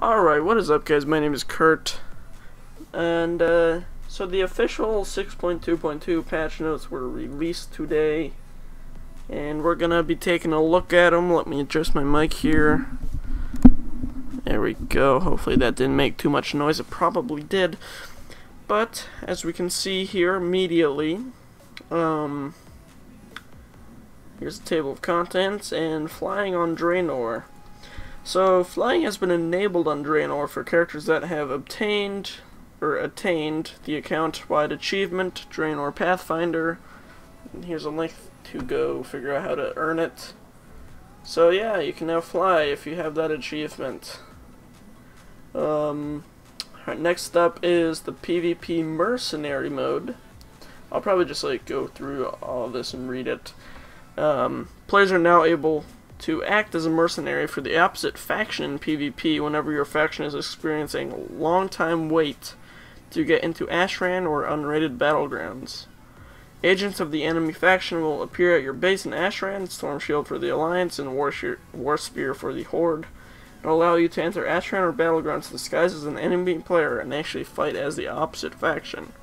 Alright, what is up guys? My name is Kurt, and so the official 6.2.2 patch notes were released today, and we're gonna be taking a look at them. Let me adjust my mic here. There we go. Hopefully that didn't make too much noise. It probably did. But, as we can see here immediately, here's the table of contents, and flying on Draenor. So, flying has been enabled on Draenor for characters that have obtained or attained the account-wide achievement, Draenor Pathfinder. And here's a link to go figure out how to earn it. So yeah, you can now fly if you have that achievement. Alright, next up is the PvP Mercenary mode. I'll probably just go through all of this and read it. Players are now able to act as a mercenary for the opposite faction in PvP whenever your faction is experiencing a long time wait to get into Ashran or unrated battlegrounds. Agents of the enemy faction will appear at your base in Ashran, Storm Shield for the Alliance, and War Spear for the Horde. It will allow you to enter Ashran or battlegrounds disguised as an enemy player and actually fight as the opposite faction.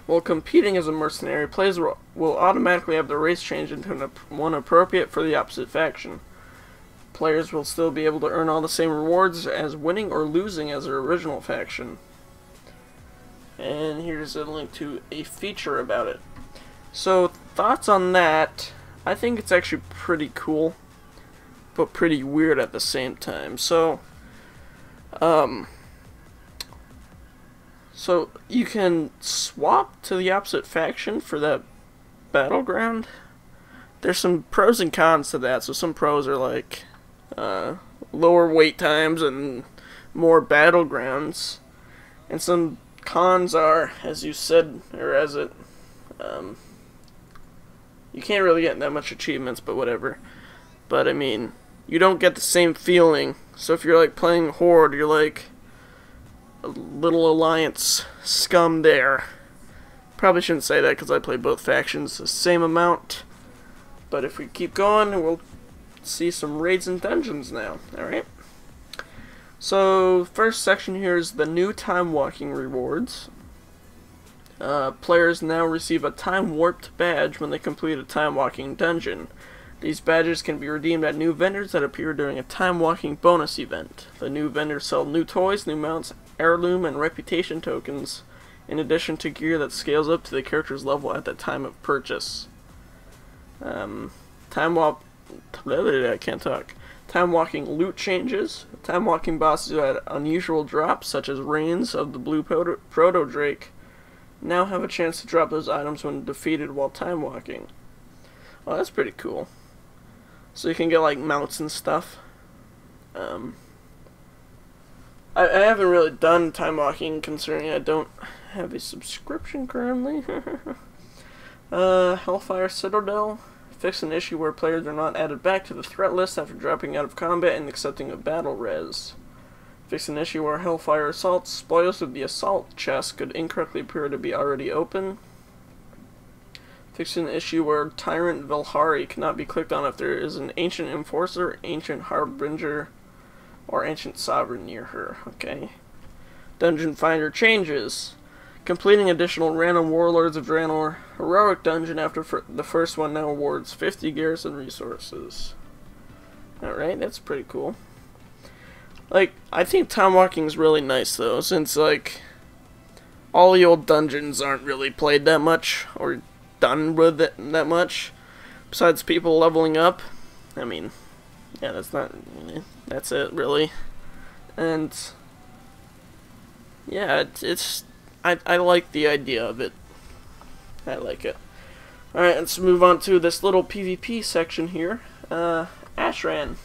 While competing as a mercenary, players will automatically have their race change into one appropriate for the opposite faction. Players will still be able to earn all the same rewards as winning or losing as their original faction. And here's a link to a feature about it. So, thoughts on that? I think it's actually pretty cool, but pretty weird at the same time. So you can swap to the opposite faction for that battleground. There's some pros and cons to that. So some pros are like lower wait times and more battlegrounds, and some cons are, as you said, or as it, you can't really get that much achievements, but whatever. But I mean, you don't get the same feeling. So if you're like playing Horde, you're like a little Alliance scum there. Probably shouldn't say that because I play both factions the same amount. But if we keep going, we'll see some raids and dungeons now. Alright. So, first section here is the new time walking rewards. Players now receive a time warped badge when they complete a time walking dungeon. These badges can be redeemed at new vendors that appear during a time walking bonus event. The new vendors sell new toys, new mounts, heirloom, and reputation tokens, in addition to gear that scales up to the character's level at the time of purchase. Time walking loot changes. Time walking bosses who had unusual drops, such as Reigns of the Blue Proto Drake, now have a chance to drop those items when defeated while time walking. Oh, that's pretty cool. So you can get like mounts and stuff. I haven't really done time walking, considering I don't have a subscription currently. Hellfire Citadel. Fix an issue where players are not added back to the threat list after dropping out of combat and accepting a battle res. Fix an issue where Hellfire Assault spoils of the assault chest could incorrectly appear to be already open. Fix an issue where Tyrant Velhari cannot be clicked on if there is an Ancient Enforcer, Ancient Harbinger, or Ancient Sovereign near her. Okay. Dungeon Finder changes. Completing additional random Warlords of Draenor heroic dungeon after the first one now awards 50 garrison resources. Alright, that's pretty cool. Like, I think time walking is really nice though, since like all the old dungeons aren't really played that much or done with it that much, besides people leveling up. I mean, yeah, that's it really. And yeah, I like the idea of it. I like it. Alright, let's move on to this little PvP section here. Ashran.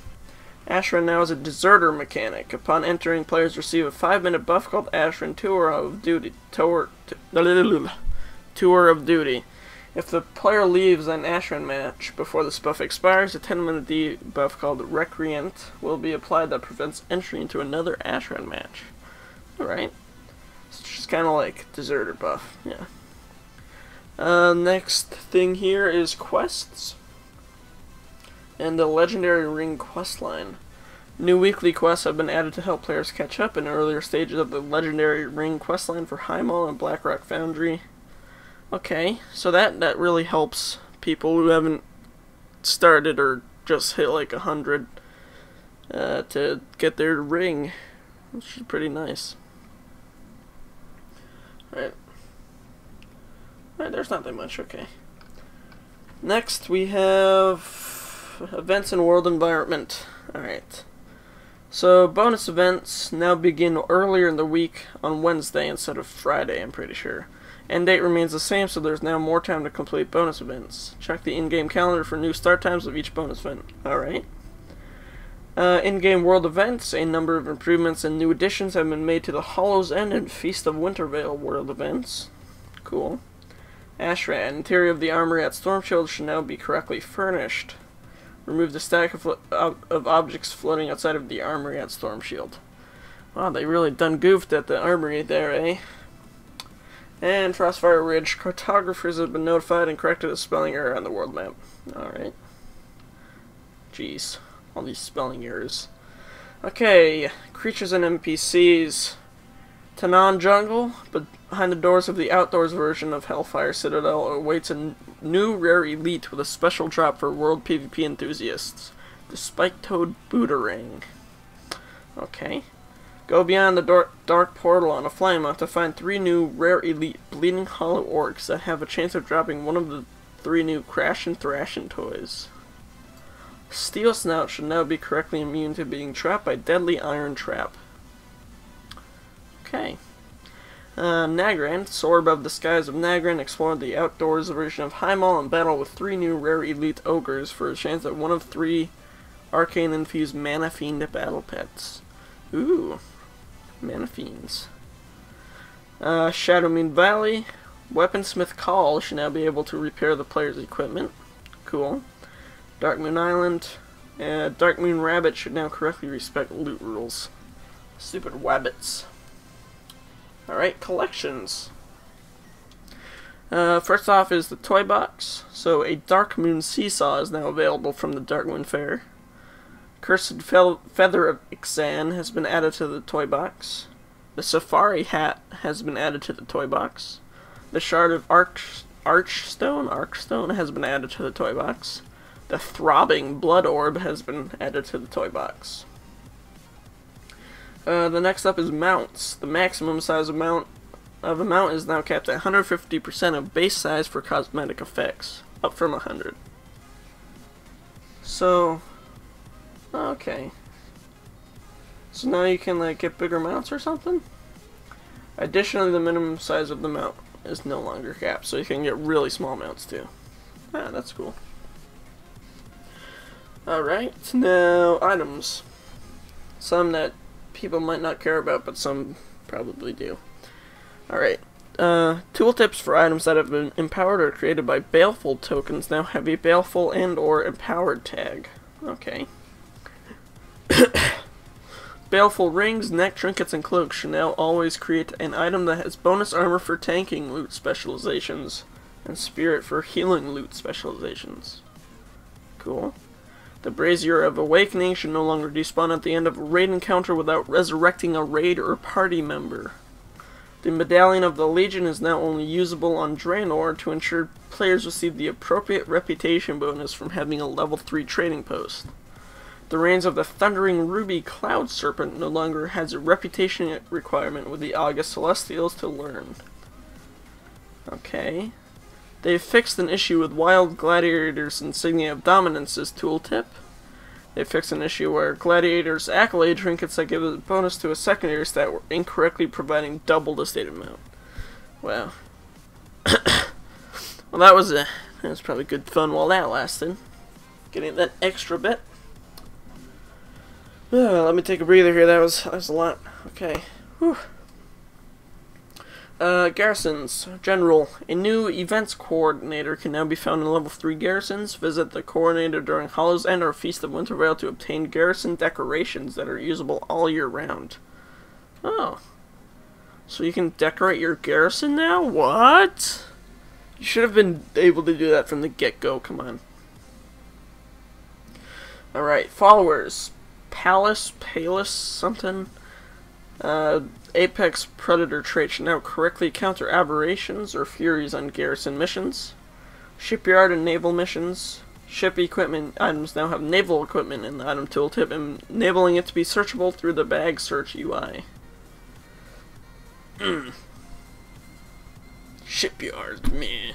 Ashran now is a deserter mechanic. Upon entering, players receive a 5-minute buff called Ashran Tour of Duty. Tour of Duty. If the player leaves an Ashran match before this buff expires, a 10-minute debuff called Recreant will be applied that prevents entry into another Ashran match. Alright. It's just kind of like deserter buff, yeah. Next thing here is quests and the Legendary Ring questline. New weekly quests have been added to help players catch up in earlier stages of the legendary Ring questline for Highmall and Blackrock Foundry. Okay, so that really helps people who haven't started or just hit like 100 to get their ring, which is pretty nice. Alright, there's not that much, okay. Next we have events and world environment. Alright. So, bonus events now begin earlier in the week on Wednesday instead of Friday, I'm pretty sure. End date remains the same, so there's now more time to complete bonus events. Check the in-game calendar for new start times of each bonus event. Alright. In-game world events, a number of improvements and new additions have been made to the Hollow's End and Feast of Wintervale world events. Cool. Ashrat, interior of the armory at Stormshield should now be correctly furnished. Remove the stack of objects floating outside of the armory at Stormshield. Wow, they really done goofed at the armory there, eh? And Frostfire Ridge, cartographers have been notified and corrected a spelling error on the world map. Alright. Jeez, all these spelling errors. Okay, creatures and NPCs. Tanan Jungle, but behind the doors of the outdoors version of Hellfire Citadel awaits a new rare elite with a special drop for world PvP enthusiasts. The Spike-Toed Boomerang. Okay. Go beyond the dark portal on a Flyma to find 3 new rare elite Bleeding Hollow Orcs that have a chance of dropping one of the 3 new Crash and Thrashing toys. Steel Snout should now be correctly immune to being trapped by Deadly Iron Trap. Okay. Nagran, soar above the skies of Nagran, explored the outdoors version of Highmall and battle with 3 new rare elite ogres for a chance at one of 3 arcane-infused Mana Fiend battle pets. Ooh, Mana Fiends. Shadowmean Valley, Weaponsmith Call should now be able to repair the player's equipment. Cool. Darkmoon Island, Darkmoon Rabbit should now correctly respect loot rules. Stupid wabbits. Alright, collections. First off is the toy box. So a Darkmoon Seesaw is now available from the Darkmoon Fair. Cursed Feather of Ixan has been added to the toy box. The Safari Hat has been added to the toy box. The Shard of Archstone has been added to the toy box. The Throbbing Blood Orb has been added to the toy box. The next up is mounts. The maximum size of a mount is now capped at 150% of base size for cosmetic effects, up from 100. So, okay. So now you can like get bigger mounts or something? Additionally, the minimum size of the mount is no longer capped, so you can get really small mounts too. Ah, that's cool. Alright, now items. Some that people might not care about, but some probably do. Alright. Tooltips for items that have been empowered or created by Baleful tokens now have a Baleful and or Empowered tag. Okay. Baleful rings, neck trinkets, and cloaks should now always create an item that has bonus armor for tanking loot specializations and spirit for healing loot specializations. Cool. The Brazier of Awakening should no longer despawn at the end of a raid encounter without resurrecting a raid or party member. The Medallion of the Legion is now only usable on Draenor to ensure players receive the appropriate reputation bonus from having a level 3 trading post. The Reigns of the Thundering Ruby Cloud Serpent no longer has a reputation requirement with the August Celestials to learn. Okay. They've fixed an issue with Wild Gladiator's Insignia of Dominance's tooltip. They fixed an issue where Gladiator's Accolade trinkets that give a bonus to a secondary stat were incorrectly providing double the stated amount. Wow. Well, that was probably good fun while that lasted. Getting that extra bit. Let me take a breather here. That was a lot. Okay. Whew. Garrisons. General. A new events coordinator can now be found in level 3 garrisons. Visit the coordinator during Hollow's End or Feast of Wintervale to obtain garrison decorations that are usable all year round. Oh. So you can decorate your garrison now? What? You should have been able to do that from the get-go. Come on. Alright, followers. Palus something. Apex Predator trait should now correctly counter aberrations or furies on garrison missions. Shipyard and naval missions. Ship equipment items now have naval equipment in the item tooltip, enabling it to be searchable through the bag search UI. Shipyard, meh.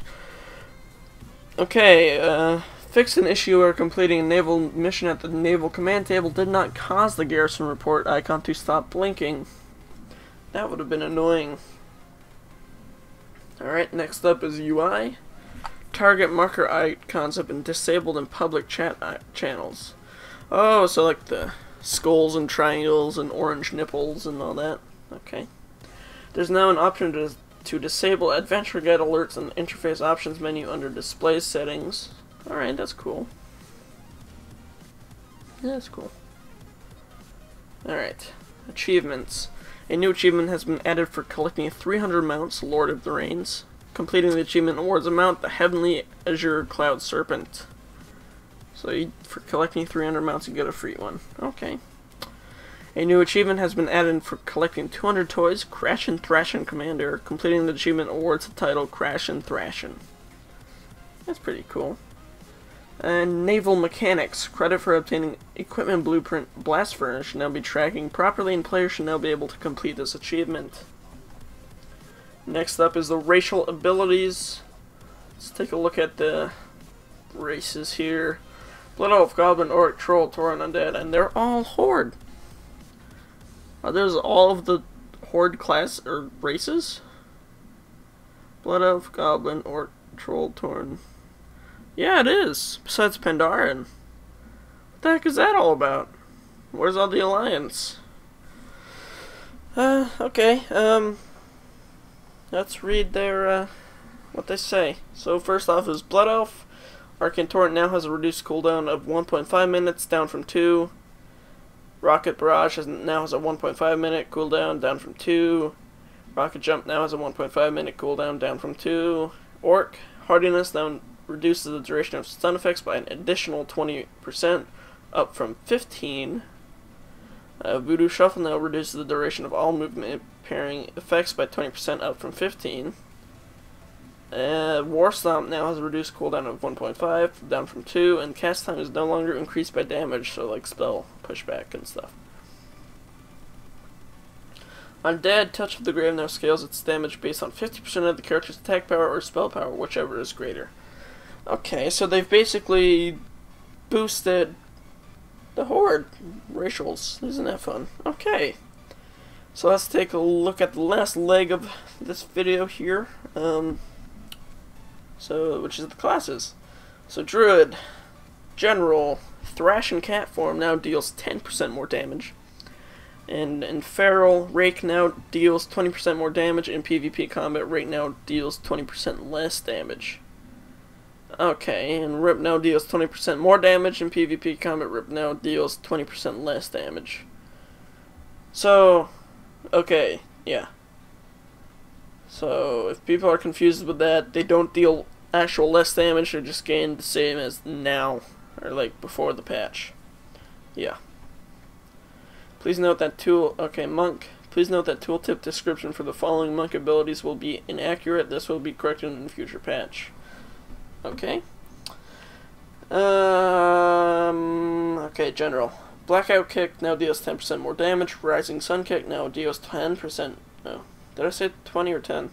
Okay, fix an issue where completing a naval mission at the naval command table did not cause the garrison report icon to stop blinking. That would have been annoying. Alright, next up is UI. Target marker icons have been disabled in public chat channels. Oh, so like the skulls and triangles and orange nipples and all that. Okay. There's now an option to disable Adventure Guide alerts in the interface options menu under display settings. Alright, that's cool. Yeah, that's cool. Alright. Achievements. A new achievement has been added for collecting 300 mounts, Lord of the Rains. Completing the achievement awards a mount, the Heavenly Azure Cloud Serpent. So for collecting 300 mounts, you get a free one. Okay. A new achievement has been added for collecting 200 toys, Crash and Thrashin' Commander. Completing the achievement awards the title Crash and Thrashin'. That's pretty cool. And Naval Mechanics. Credit for obtaining equipment blueprint blast furnace should now be tracking properly, and players should now be able to complete this achievement. Next up is the racial abilities. Let's take a look at the races here. Blood Elf, Goblin, Orc, Troll, Tauren, Undead, and they're all Horde. Are those all of the Horde class or races? Blood Elf, Goblin, Orc, Troll, Tauren. Yeah, it is. Besides Pandaren. What the heck is that all about? Where's all the Alliance? Okay, let's read their, what they say. So first off is Blood Elf. Arcane Torrent now has a reduced cooldown of 1.5 minutes, down from 2. Rocket Barrage now has a 1.5 minute cooldown, down from 2. Rocket Jump now has a 1.5 minute cooldown, down from 2. Orc Hardiness now reduces the duration of stun effects by an additional 20%, up from 15. Voodoo Shuffle now reduces the duration of all movement pairing effects by 20%, up from 15. War Stomp now has a reduced cooldown of 1.5, down from 2, and cast time is no longer increased by damage, so like spell pushback and stuff. Undead, Touch of the Grave now scales its damage based on 50% of the character's attack power or spell power, whichever is greater. Okay, so they've basically boosted the Horde racials. Isn't that fun? Okay. So let's take a look at the last leg of this video here. Which is the classes. So Druid, General, Thrash and Cat form now deals 10% more damage. And Feral, Rake now deals 20% more damage. In PvP combat, Rake now deals 20% less damage. Okay, and Rip now deals 20% more damage. In PvP combat, Rip now deals 20% less damage. So, okay, yeah. So, if people are confused with that, they don't deal actual less damage, they just gain the same as now, or like before the patch. Yeah. Please note that Monk. Please note that tooltip description for the following monk abilities will be inaccurate. This will be corrected in a future patch. Okay. Okay, General. Blackout Kick now deals 10% more damage. Rising Sun Kick now deals 10%. No. Did I say 20 or 10?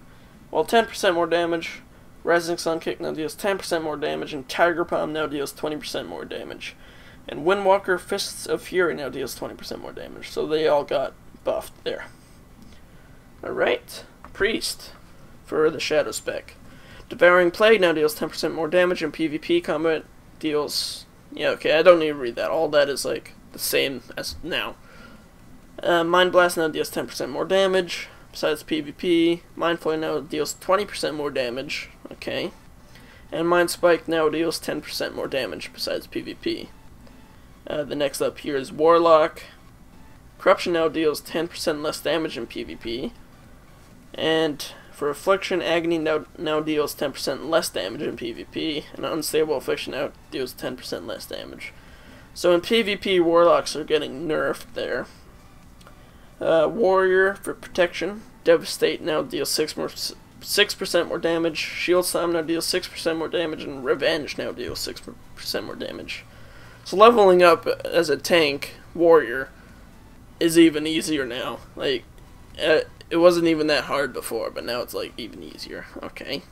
Well, 10% more damage. Rising Sun Kick now deals 10% more damage. And Tiger Palm now deals 20% more damage. And Windwalker Fists of Fury now deals 20% more damage. So they all got buffed there. Alright. Priest for the Shadow spec. Devouring Plague now deals 10% more damage. And PvP combat deals... Yeah, okay, I don't need to read that. All that is like the same as now. Mind Blast now deals 10% more damage. Besides PvP, Mind Flare now deals 20% more damage. Okay. And Mind Spike now deals 10% more damage besides PvP. The next up here is Warlock. Corruption now deals 10% less damage in PvP. And for Affliction, Agony now deals 10% less damage in PvP. And Unstable Affliction now deals 10% less damage. So in PvP, Warlocks are getting nerfed there. Warrior for protection. Devastate now deals 6% more damage. Shield Slam now deals 6% more damage, and Revenge now deals 6% more damage. So leveling up as a tank warrior is even easier now. Like, it wasn't even that hard before, but now it's like even easier. Okay.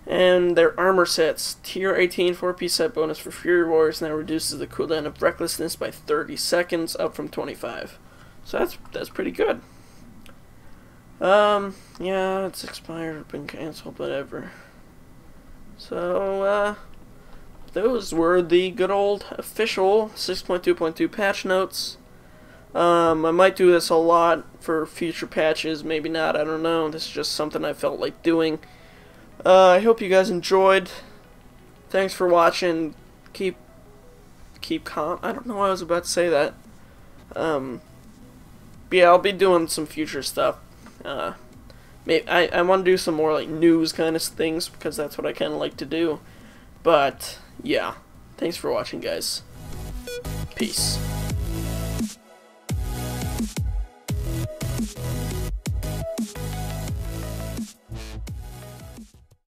And their armor sets. Tier 18 4-piece set bonus for Fury Warriors now reduces the cooldown of Recklessness by 30 seconds, up from 25. So that's pretty good. Yeah, it's expired, been cancelled, whatever. So, those were the good old official 6.2.2 patch notes. I might do this a lot for future patches, maybe not, I don't know. This is just something I felt like doing. I hope you guys enjoyed. Thanks for watching. Keep calm. I don't know why I was about to say that. Yeah, I'll be doing some future stuff. I want to do some more like news kind of things, because that's what I kind of like to do. But yeah, thanks for watching, guys. Peace.